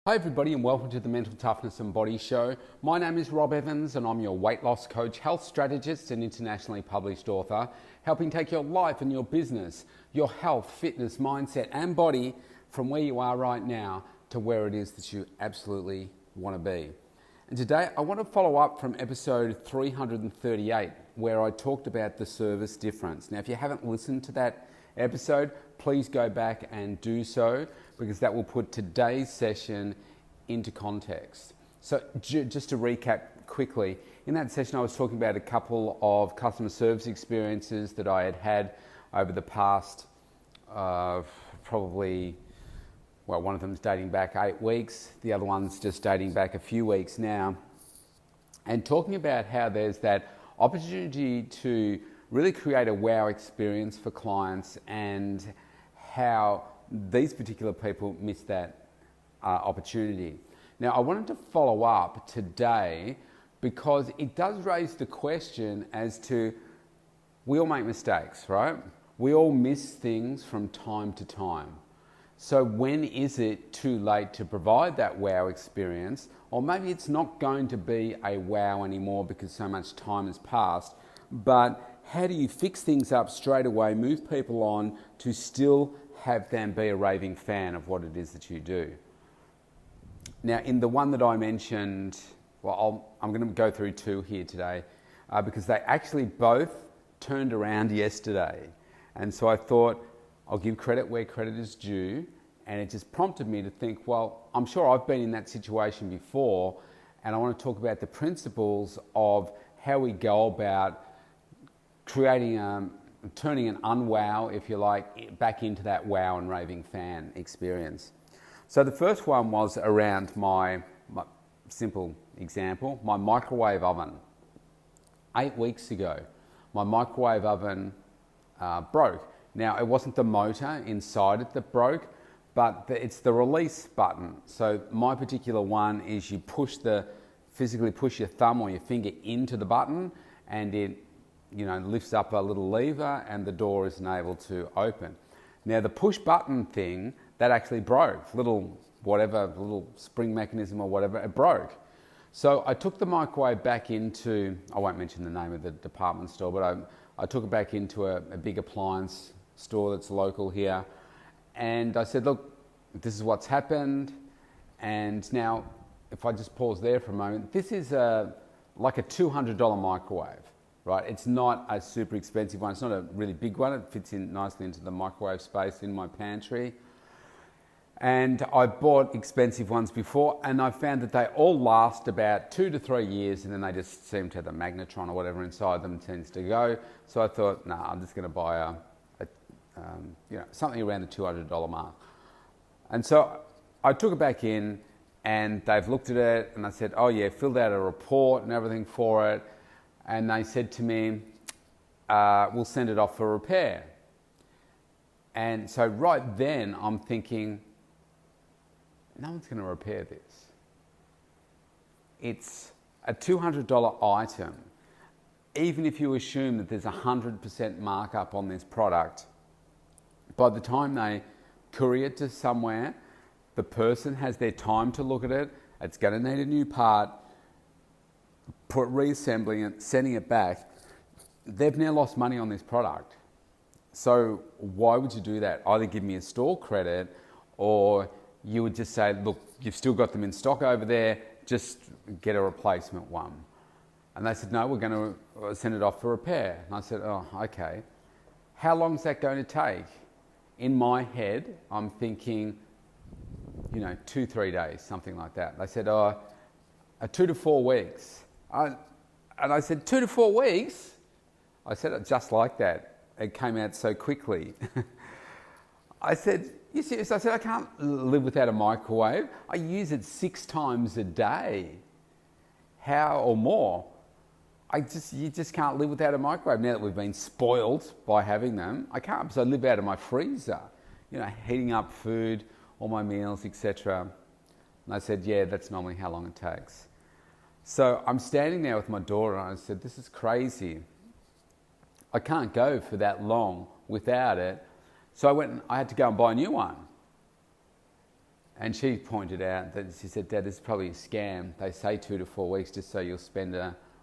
Hi everybody and welcome to the Mental Toughness and Body Show. My name is Rob Evans and I'm your weight loss coach, health strategist and internationally published author, helping take your life and your business, your health, fitness, mindset and body from where you are right now to where it is that you absolutely want to be. And today I want to follow up from episode 338 where I talked about the service difference. Now if you haven't listened to that episode, please go back and do so, because that will put today's session into context. So just to recap quickly, in that session I was talking about a couple of customer service experiences that I had had over the past one of them's dating back 8 weeks, the other one's just dating back a few weeks now, and talking about how there's that opportunity to really create a wow experience for clients and how these particular people miss that opportunity. Now, I wanted to follow up today because it does raise the question as to, we all make mistakes, right? We all miss things from time to time. So when is it too late to provide that wow experience? Or maybe it's not going to be a wow anymore because so much time has passed, but how do you fix things up straight away, move people on to still have them be a raving fan of what it is that you do? Now, in the one that I mentioned, I'm going to go through two here today because they actually both turned around yesterday. And so I thought I'll give credit where credit is due. And it just prompted me to think, well, I'm sure I've been in that situation before. And I want to talk about the principles of how we go about creating turning an unwow, if you like, back into that wow and raving fan experience. So the first one was around my simple example, my microwave oven. 8 weeks ago, my microwave oven broke. Now, it wasn't the motor inside it that broke, but it's the release button. So my particular one is you physically push your thumb or your finger into the button, and it lifts up a little lever and the door is able to open. Now the push button thing, that actually broke. Little spring mechanism or whatever, it broke. So I took the microwave back into, I won't mention the name of the department store, but I took it back into a big appliance store that's local here. And I said, look, this is what's happened. And now, if I just pause there for a moment, this is like a $200 microwave. Right, it's not a super expensive one. It's not a really big one. It fits in nicely into the microwave space in my pantry. And I bought expensive ones before, and I found that they all last about 2 to 3 years, and then they just seem to have the magnetron or whatever inside them tends to go. So I thought, I'm just going to buy something around the $200 mark. And so I took it back in, and they've looked at it, and I said, oh yeah, filled out a report and everything for it. And they said to me, we'll send it off for repair. And so right then I'm thinking, no one's going to repair this. It's a $200 item. Even if you assume that there's 100% markup on this product, by the time they courier it to somewhere, the person has their time to look at it. It's going to need a new part. Reassembling it, sending it back, they've now lost money on this product. So why would you do that? Either give me a store credit, or you would just say, look, you've still got them in stock over there, just get a replacement one. And they said, no, we're going to send it off for repair. And I said, oh, okay. How long is that going to take? In my head, I'm thinking, 2-3 days, something like that. They said, 2 to 4 weeks. And I said, 2 to 4 weeks? I said it just like that. It came out so quickly. I said, you serious? I said, I can't live without a microwave. I use it 6 times a day. How or more? You just can't live without a microwave. Now that we've been spoiled by having them, I can't, because I live out of my freezer, heating up food, all my meals, etc. And I said, yeah, that's normally how long it takes. So I'm standing there with my daughter and I said, this is crazy. I can't go for that long without it. So I had to go and buy a new one. And she pointed out that, she said, Dad, this is probably a scam. They say 2 to 4 weeks just so you'll spend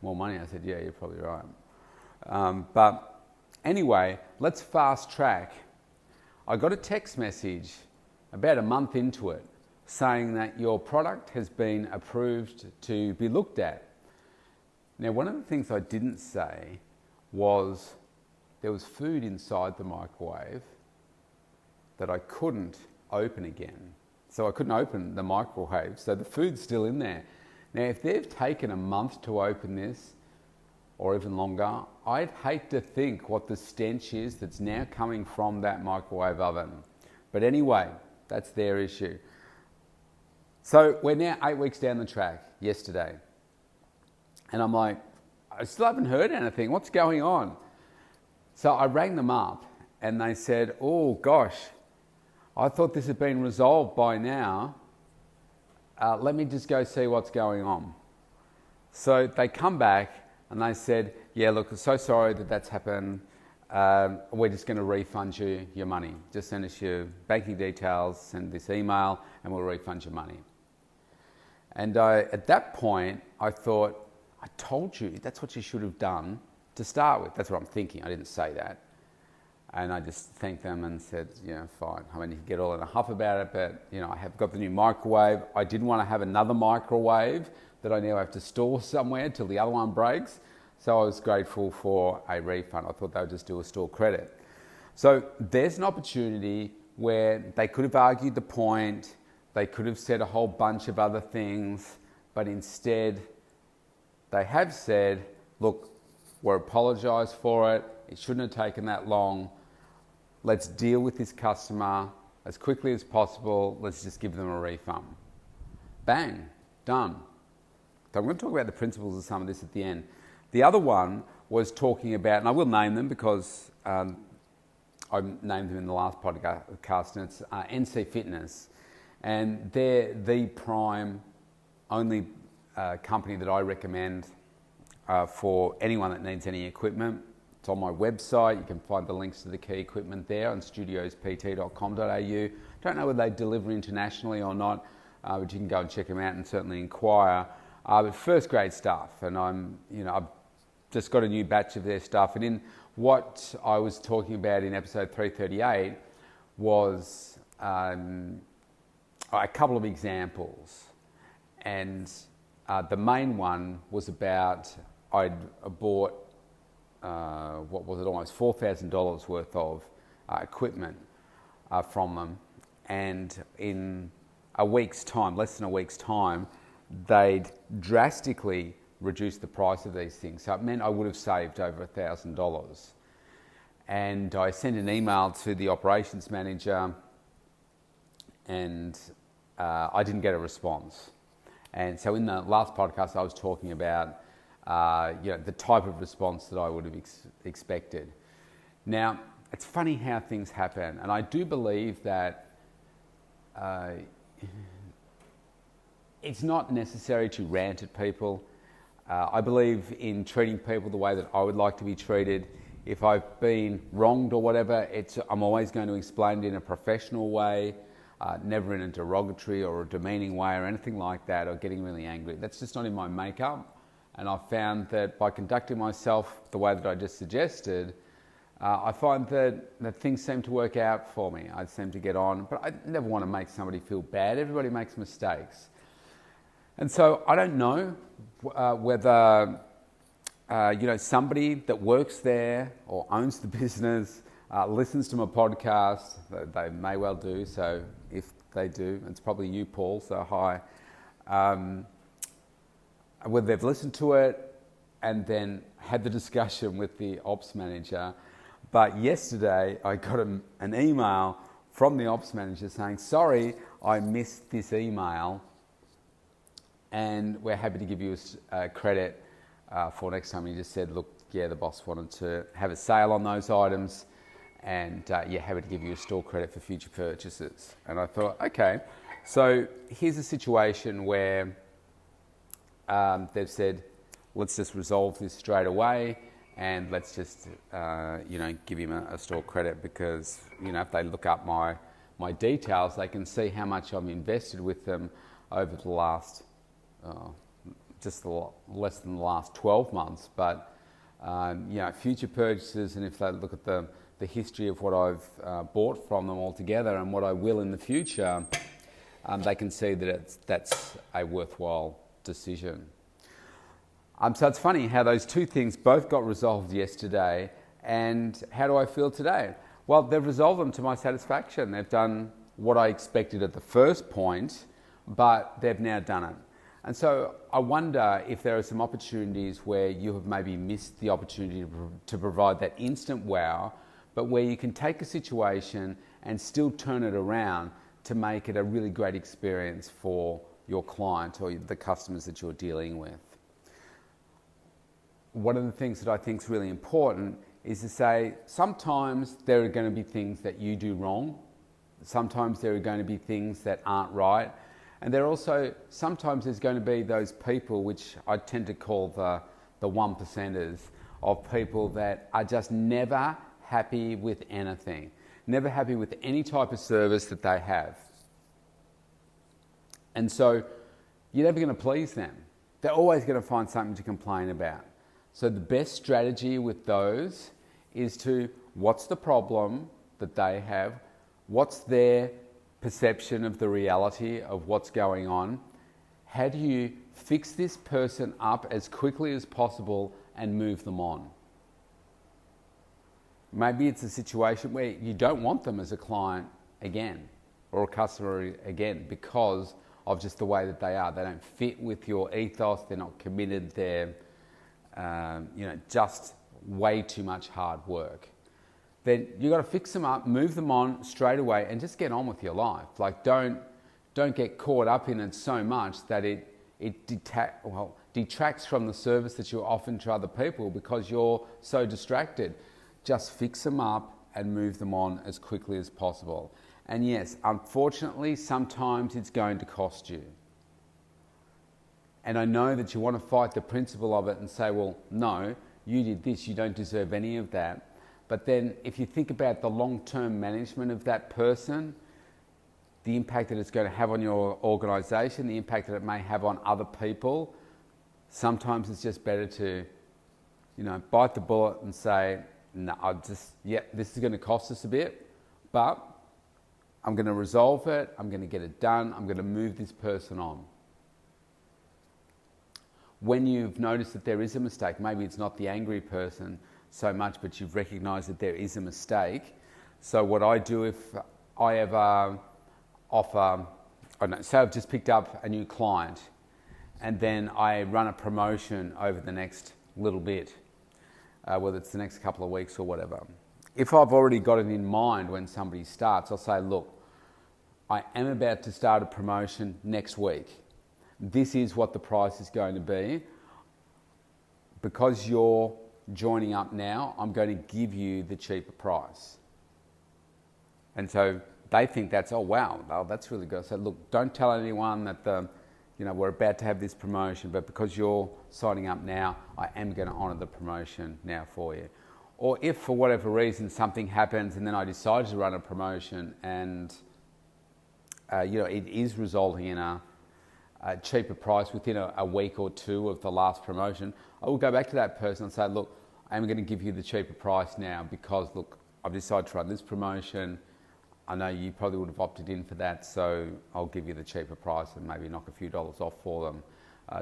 more money. I said, yeah, you're probably right. But anyway, let's fast track. I got a text message about a month into it saying that your product has been approved to be looked at. Now, one of the things I didn't say was there was food inside the microwave that I couldn't open again. So I couldn't open the microwave, so the food's still in there. Now, if they've taken a month to open this, or even longer, I'd hate to think what the stench is that's now coming from that microwave oven. But anyway, that's their issue. So we're now 8 weeks down the track, yesterday. And I'm like, I still haven't heard anything. What's going on? So I rang them up and they said, oh gosh, I thought this had been resolved by now. Let me just go see what's going on. So they come back and they said, yeah, look, I'm so sorry that that's happened. We're just going to refund you your money. Just send us your banking details, send this email, and we'll refund your money. And at that point, I thought, I told you, that's what you should have done to start with. That's what I'm thinking. I didn't say that. And I just thanked them and said, fine. I mean, you can get all in a huff about it, but, I have got the new microwave. I didn't want to have another microwave that I now have to store somewhere till the other one breaks. So I was grateful for a refund. I thought they would just do a store credit. So there's an opportunity where they could have argued the point, they could have said a whole bunch of other things, but instead they have said, look, we're apologised for it. It shouldn't have taken that long. Let's deal with this customer as quickly as possible. Let's just give them a refund. Bang, done. So I'm going to talk about the principles of some of this at the end. The other one was talking about, and I will name them because I named them in the last podcast, and it's NC Fitness. And they're the prime only company that I recommend for anyone that needs any equipment. It's on my website. You can find the links to the key equipment there on studiospt.com.au. Don't know whether they deliver internationally or not, but you can go and check them out and certainly inquire. But first grade stuff, and I've just got a new batch of their stuff. And in what I was talking about in episode 338 was a couple of examples, and the main one was about I'd bought almost $4,000 worth of equipment from them, and in a week's time, less than a week's time, they'd drastically reduced the price of these things. So it meant I would have saved over $1,000. And I sent an email to the operations manager, and I didn't get a response. And so in the last podcast, I was talking about the type of response that I would have expected. Now, it's funny how things happen, and I do believe that it's not necessary to rant at people. I believe in treating people the way that I would like to be treated. If I've been wronged or whatever, I'm always going to explain it in a professional way, never in a derogatory or a demeaning way or anything like that, or getting really angry. That's just not in my makeup. And I've found that by conducting myself the way that I just suggested, I find that things seem to work out for me. I seem to get on, but I never want to make somebody feel bad. Everybody makes mistakes. And so I don't know whether somebody that works there or owns the business listens to my podcast. They may well do, so if they do, it's probably you, Paul, so hi. Whether they've listened to it and then had the discussion with the ops manager. But yesterday I got an email from the ops manager saying, sorry, I missed this email, and we're happy to give you a credit for next time. He just said, look, yeah, the boss wanted to have a sale on those items, and happy to give you a store credit for future purchases. And I thought, okay, so here's a situation where they've said, let's just resolve this straight away, and let's just give him a store credit, because if they look up my my details, they can see how much I've invested with them over the last, less than the last 12 months. But, future purchases, and if they look at the history of what I've bought from them altogether and what I will in the future, they can see that that's a worthwhile decision. So it's funny how those two things both got resolved yesterday, and how do I feel today? Well, they've resolved them to my satisfaction. They've done what I expected at the first point, but they've now done it. And so I wonder if there are some opportunities where you have maybe missed the opportunity to provide that instant wow, but where you can take a situation and still turn it around to make it a really great experience for your client or the customers that you're dealing with. One of the things that I think is really important is to say sometimes there are going to be things that you do wrong. Sometimes there are going to be things that aren't right. And sometimes there's going to be those people, which I tend to call the 1%ers, of people that are just never happy with anything, never happy with any type of service that they have. And so you're never going to please them. They're always going to find something to complain about. So the best strategy with those is what's the problem that they have? What's their perception of the reality of what's going on? How do you fix this person up as quickly as possible and move them on? Maybe it's a situation where you don't want them as a client again or a customer again because of just the way that they are. They don't fit with your ethos. They're not committed. They're just way too much hard work. Then you got to fix them up, move them on straight away, and just get on with your life. Like don't get caught up in it so much that it detracts from the service that you're offering to other people because you're so distracted. Just fix them up and move them on as quickly as possible. And yes, unfortunately, sometimes it's going to cost you. And I know that you want to fight the principle of it and say, well, no, you did this, you don't deserve any of that. But then if you think about the long-term management of that person, the impact that it's going to have on your organisation, the impact that it may have on other people, sometimes it's just better to, bite the bullet and say, no, this is going to cost us a bit, but I'm going to resolve it, I'm going to get it done, I'm going to move this person on. When you've noticed that there is a mistake, maybe it's not the angry person so much, but you've recognised that there is a mistake. So what I do if I ever say I've just picked up a new client and then I run a promotion over the next little bit, whether it's the next couple of weeks or whatever. If I've already got it in mind when somebody starts, I'll say, look, I am about to start a promotion next week. This is what the price is going to be. Because you're joining up now, I'm going to give you the cheaper price. And so they think that's, oh wow, that's really good. I said, look, don't tell anyone that we're about to have this promotion, but because you're signing up now, I am going to honour the promotion now for you. Or if for whatever reason something happens and then I decide to run a promotion and it is resulting in a cheaper price within a week or two of the last promotion, I will go back to that person and say, look, I'm going to give you the cheaper price now because, look, I've decided to run this promotion. I know you probably would have opted in for that, so I'll give you the cheaper price and maybe knock a few dollars off for them,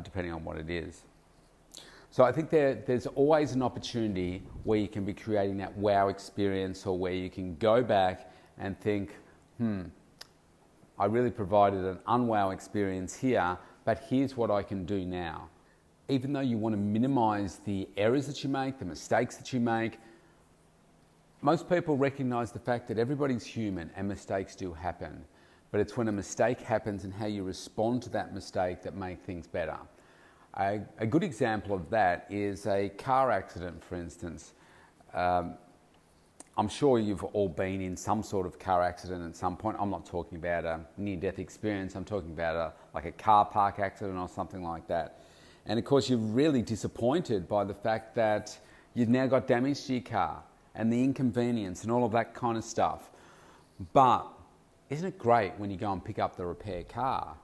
depending on what it is. So I think there's always an opportunity where you can be creating that wow experience, or where you can go back and think, I really provided an unwow experience here, but here's what I can do now. Even though you want to minimize the errors that you make, the mistakes that you make, most people recognize the fact that everybody's human and mistakes do happen. But it's when a mistake happens and how you respond to that mistake that make things better. A good example of that is a car accident, for instance. I'm sure you've all been in some sort of car accident at some point. I'm not talking about a near-death experience. I'm talking about a car park accident or something like that. And of course, you're really disappointed by the fact that you've now got damage to your car and the inconvenience and all of that kind of stuff. But isn't it great when you go and pick up the repaired car,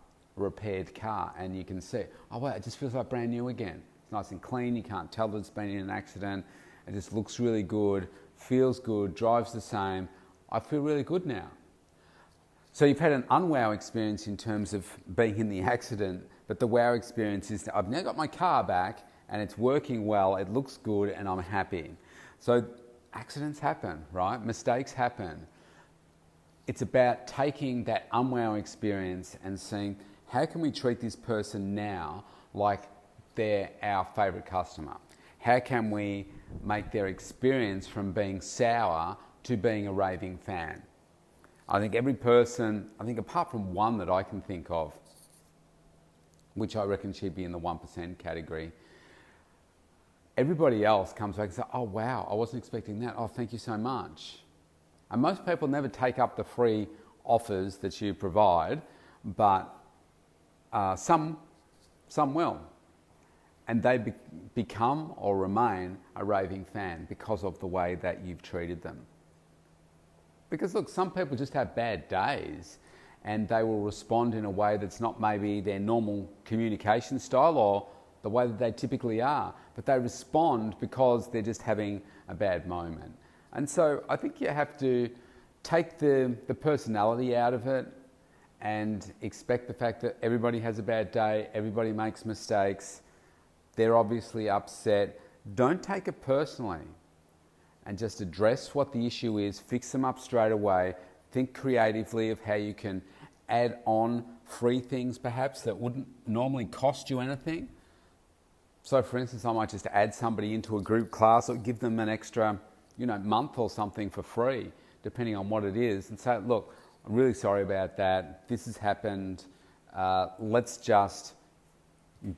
and you can see, oh wow, it just feels like brand new again. It's nice and clean, you can't tell that it's been in an accident, it just looks really good, feels good, drives the same. I feel really good now. So you've had an unwow experience in terms of being in the accident, but the wow experience is I've now got my car back and it's working well, it looks good, and I'm happy. So accidents happen, right? Mistakes happen. It's about taking that unwow experience and seeing how can we treat this person now like they're our favourite customer? How can we make their experience from being sour to being a raving fan? I think every person, apart from one that I can think of, which I reckon she'd be in the 1% category, everybody else comes back and says, oh wow, I wasn't expecting that. Oh, thank you so much. And most people never take up the free offers that you provide, but some will. And they become or remain a raving fan because of the way that you've treated them. Because look, some people just have bad days and they will respond in a way that's not maybe their normal communication style or the way that they typically are, but they respond because they're just having a bad moment. And so I think you have to take the personality out of it and expect the fact that everybody has a bad day, everybody makes mistakes, they're obviously upset. Don't take it personally and just address what the issue is, fix them up straight away, think creatively of how you can add on free things perhaps that wouldn't normally cost you anything. So for instance, I might just add somebody into a group class or give them an extra month or something for free, depending on what it is, and say, look, I'm really sorry about that. This has happened. Let's just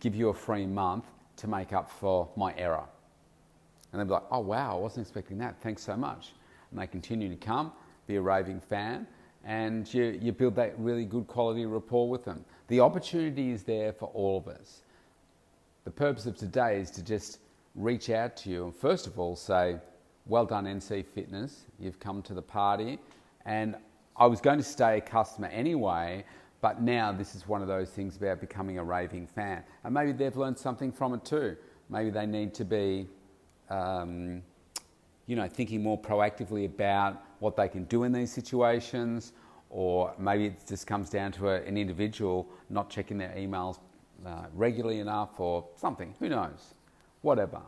give you a free month to make up for my error. And they'll be like, oh wow, I wasn't expecting that. Thanks so much. And they continue to come, be a raving fan, and you build that really good quality rapport with them. The opportunity is there for all of us. The purpose of today is to just reach out to you and first of all say, well done NC Fitness, you've come to the party, and I was going to stay a customer anyway, but now this is one of those things about becoming a raving fan. And maybe they've learned something from it too. Maybe they need to be thinking more proactively about what they can do in these situations, or maybe it just comes down to an individual not checking their emails regularly enough or something, who knows, whatever.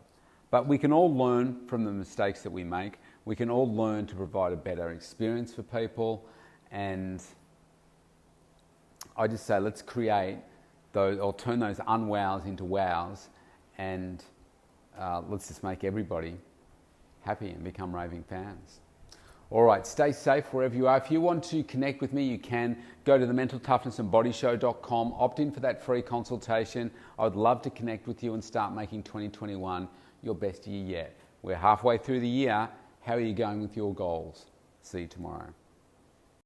But we can all learn from the mistakes that we make. We can all learn to provide a better experience for people, and I just say let's create those or turn those unwows into wows, and let's just make everybody happy and become raving fans. All right, stay safe wherever you are. If you want to connect with me, you can go to thementaltoughnessandbodyshow.com, opt in for that free consultation. I would love to connect with you and start making 2021 your best year yet. We're halfway through the year. How are you going with your goals? See you tomorrow.